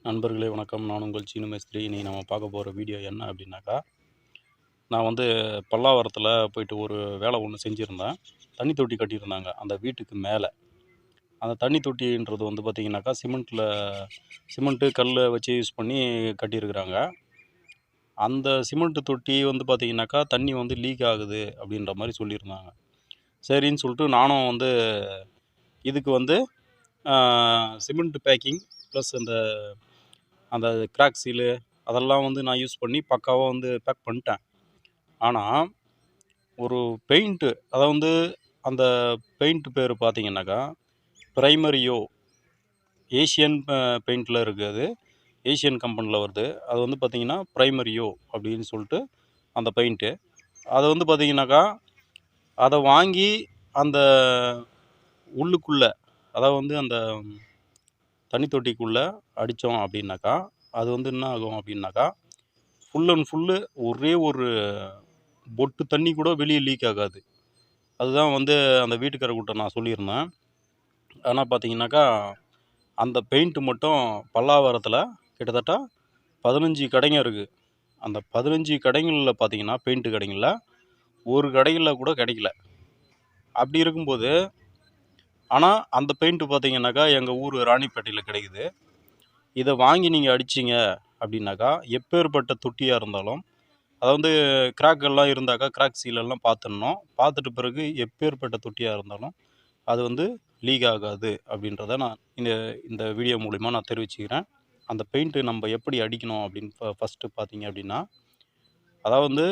நண்பர்களே வணக்கம். நான் உங்கள் சீனு மேஸ்திரி. இன்னைக்கு நம்ம பார்க்க போகிற வீடியோ என்ன அப்படின்னாக்கா, நான் வந்து பல்லாவரத்தில் போயிட்டு ஒரு வேலை ஒன்று செஞ்சுருந்தேன். தண்ணி தொட்டி கட்டியிருந்தாங்க அந்த வீட்டுக்கு மேலே. அந்த தண்ணி தொட்டின்றது வந்து பார்த்திங்கனாக்கா சிமெண்ட்டு கல் வச்சு யூஸ் பண்ணி கட்டியிருக்கிறாங்க. அந்த சிமெண்ட்டு தொட்டி வந்து பார்த்திங்கனாக்கா தண்ணி வந்து லீக் ஆகுது அப்படின்ற மாதிரி சொல்லியிருந்தாங்க. சரின்னு சொல்லிட்டு நானும் வந்து இதுக்கு வந்து சிமெண்ட் பேக்கிங் ப்ளஸ் அந்த கிராக் சீலு அதெல்லாம் வந்து நான் யூஸ் பண்ணி பக்காவாக வந்து பேக் பண்ணிட்டேன். ஆனால் ஒரு பெயிண்ட்டு வந்து அந்த பெயிண்ட் பேர் பார்த்தீங்கன்னாக்கா பிரைமரியோ ஏஷியன் பெயிண்டில் இருக்குது. அது ஏஷியன் கம்பெனியில் வருது. அது வந்து பார்த்திங்கன்னா பிரைமரியோ அப்படின்னு சொல்லிட்டு அந்த பெயிண்ட்டு. அதை வந்து பார்த்திங்கனாக்கா அதை வாங்கி அந்த உள்ளுக்குள்ளே வந்து அந்த தண்ணி தொட்டிக்குள்ளே அடித்தோம் அப்படின்னாக்கா அது வந்து என்ன ஆகும் அப்படின்னாக்கா ஃபுல் அண்ட் ஃபுல்லு ஒரே ஒரு பொட்டு தண்ணி கூட வெளியே லீக் ஆகாது. அதுதான் வந்து அந்த வீட்டுக்காரர்கிட்ட நான் சொல்லியிருந்தேன். ஆனால் பார்த்தீங்கன்னாக்கா அந்த பெயிண்ட்டு மட்டும் பல்லாவரத்தில் கிட்டத்தட்ட 15 கடைங்க இருக்குது. அந்த 15 கடைகளில் பார்த்தீங்கன்னா பெயிண்ட்டு கடைகளில் ஒரு கடைகளில் கூட கிடைக்கல. அப்படி இருக்கும்போது ஆனால் அந்த பெயிண்ட்டு பார்த்தீங்கன்னாக்கா எங்கள் ஊர் ராணிப்பேட்டையில் கிடைக்குது. இதை வாங்கி நீங்கள் அடிச்சிங்க அப்படின்னாக்கா எப்பேற்பட்ட தொட்டியாக இருந்தாலும் அதாவது கிராக்கெல்லாம் இருந்தாக்கா கிராக் சீலெல்லாம் பார்த்துடணும். பார்த்துட்டு பிறகு எப்பேற்பட்ட தொட்டியாக இருந்தாலும் அது வந்து லீக் ஆகாது அப்படின்றத நான் இந்த வீடியோ மூலிமா நான் தெரிவிச்சுக்கிறேன். அந்த பெயிண்ட்டு நம்ம எப்படி அடிக்கணும் அப்படின்னு ஃபஸ்ட்டு பார்த்தீங்க அப்படின்னா, அதாவது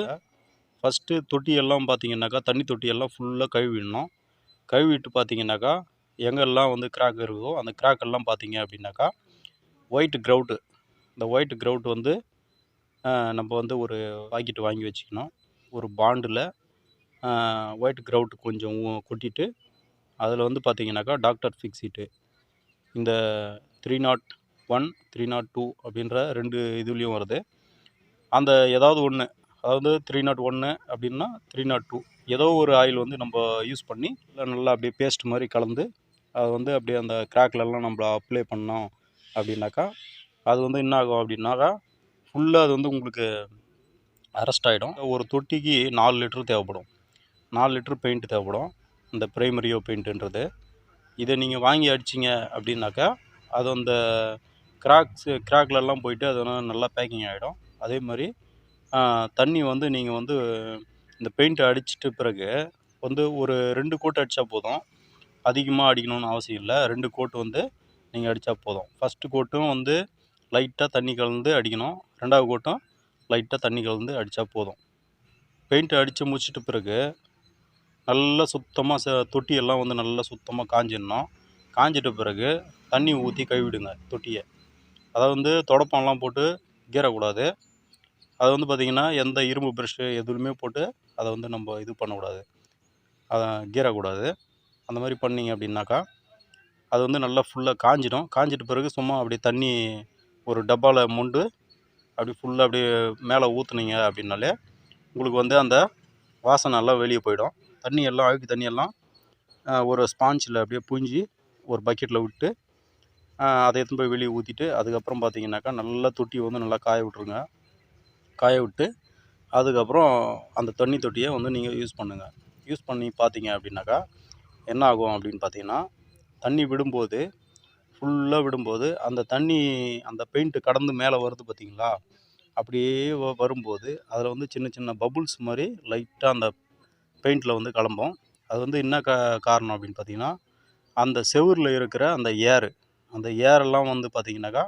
ஃபஸ்ட்டு தொட்டியெல்லாம் பார்த்தீங்கன்னாக்கா தண்ணி தொட்டியெல்லாம் ஃபுல்லாக கழுவிடணும். கழுவிட்டு பார்த்தீங்கன்னாக்கா எங்கெல்லாம் வந்து கிராக் இருக்கோ அந்த கிராக்கெல்லாம் பார்த்தீங்க அப்படின்னாக்கா ஒயிட் க்ரௌட்டு, இந்த ஒயிட் க்ரௌட் வந்து நம்ம வந்து ஒரு பாக்கெட் வாங்கி வச்சுக்கணும். ஒரு பாண்டில் ஒயிட் க்ரௌட் கொஞ்சம் கொட்டிட்டு அதில் வந்து பார்த்திங்கனாக்கா டாக்டர் ஃபிக்ஸிட்டு இந்த 301 302 அப்படின்ற 2 இதுலேயும் வருது. அந்த ஏதாவது ஒன்று, அதாவது 301 அப்படின்னா 302 ஏதோ ஒரு ஆயில் வந்து நம்ம யூஸ் பண்ணி நல்லா அப்படியே பேஸ்ட் மாதிரி கலந்து அது வந்து அப்படியே அந்த கிராக்லெல்லாம் நம்ம அப்ளை பண்ணோம் அப்படின்னாக்கா அது வந்து என்ன ஆகும் அப்படின்னாக்கா ஃபுல்லாக அது வந்து உங்களுக்கு அரெஸ்ட் ஆகிடும். ஒரு தொட்டிக்கு 4 லிட்டர் தேவைப்படும். 4 லிட்டர் பெயிண்ட் தேவைப்படும் இந்த பிரைமரியோ பெயிண்ட்டுன்றது. இதை நீங்கள் வாங்கி அடிச்சிங்க அப்படின்னாக்கா அது அந்த கிராக்லெல்லாம் போயிட்டு அது நல்லா பேக்கிங் ஆகிடும். அதே மாதிரி தண்ணி வந்து நீங்கள் வந்து இந்த பெயிண்ட்டை அடிச்சிட்ட பிறகு வந்து ஒரு 2 கோட் அடித்தா போதும். அதிகமாக அடிக்கணும்னு அவசியம் இல்லை. 2 கோட்டு வந்து நீங்கள் அடித்தா போதும். ஃபஸ்ட்டு கோட்டும் வந்து லைட்டாக தண்ணி கலந்து அடிக்கணும். 2வது கோட்டும் லைட்டாக தண்ணி கலந்து அடித்தா போதும். பெயிண்ட்டு அடித்து முடிச்சிட்ட பிறகு நல்லா சுத்தமாக தொட்டியெல்லாம் வந்து நல்லா சுத்தமாக காஞ்சிடணும். காஞ்சிட்ட பிறகு தண்ணி ஊற்றி கழுவிடுங்க தொட்டியை. அதை வந்து தொடப்பம்லாம் போட்டு கீறக்கூடாது. அது வந்து பார்த்திங்கன்னா எந்த இரும்பு ப்ரெஷ்ஷு எதுவுமே போட்டு அதை வந்து நம்ம இது பண்ணக்கூடாது, அதை கீறக்கூடாது. அந்த மாதிரி பண்ணிங்க அப்படின்னாக்கா அது வந்து நல்லா ஃபுல்லாக காஞ்சிடும். காஞ்சிட்ட பிறகு சும்மா அப்படியே தண்ணி ஒரு டப்பாவில் மொண்டு அப்படி ஃபுல்லாக அப்படியே மேலே ஊற்றுனீங்க அப்படின்னாலே உங்களுக்கு வந்து அந்த வாசனை எல்லாம் வெளியே போயிடும். தண்ணியெல்லாம் அழுக்கு தண்ணியெல்லாம் ஒரு ஸ்பாஞ்சில் அப்படியே புழிஞ்சி ஒரு பக்கெட்டில் விட்டு அதை எடுத்துன்னு போய் வெளியே ஊற்றிட்டு அதுக்கப்புறம் பார்த்தீங்கன்னாக்கா நல்லா தொட்டியை வந்து நல்லா காய விட்ருங்க. காய விட்டு அதுக்கப்புறம் அந்த தண்ணி தொட்டியை வந்து நீங்கள் யூஸ் பண்ணுங்கள். யூஸ் பண்ணி பார்த்தீங்க அப்படின்னாக்கா என்ன ஆகும் அப்படின்னு பார்த்தீங்கன்னா தண்ணி விடும்போது ஃபுல்லாக விடும்போது அந்த தண்ணி அந்த பெயிண்ட்டு கடந்து மேலே வருது பார்த்தீங்களா, அப்படியே வரும்போது அதில் வந்து சின்ன சின்ன பபுள்ஸ் மாதிரி லைட்டாக அந்த பெயிண்டில் வந்து கிளம்பும். அது வந்து என்ன காரணம் அப்படின்னு பார்த்தீங்கன்னா அந்த செவுரில் இருக்கிற அந்த அந்த ஏரெல்லாம் வந்து பார்த்திங்கனாக்கா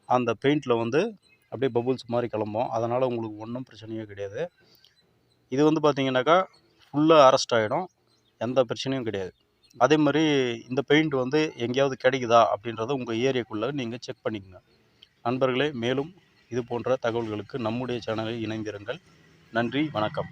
அந்த பெயிண்டில் வந்து அப்படியே பபுள்ஸ் மாதிரி கிளம்பும். அதனால் உங்களுக்கு ஒன்றும் பிரச்சனையே கிடையாது. இது வந்து பார்த்திங்கனாக்கா ஃபுல்லாக அரெஸ்ட் ஆகிடும், எந்த பிரச்சனையும் கிடையாது. அதே மாதிரி இந்த பெயிண்ட் வந்து எங்கேயாவது கிடைக்குதா அப்படின்றத உங்கள் ஏரியாக்குள்ளே நீங்கள் செக் பண்ணிக்கோங்க. நண்பர்களே, மேலும் இது போன்ற தகவல்களுக்கு நம்முடைய சேனலில் இணைந்திருங்கள். நன்றி, வணக்கம்.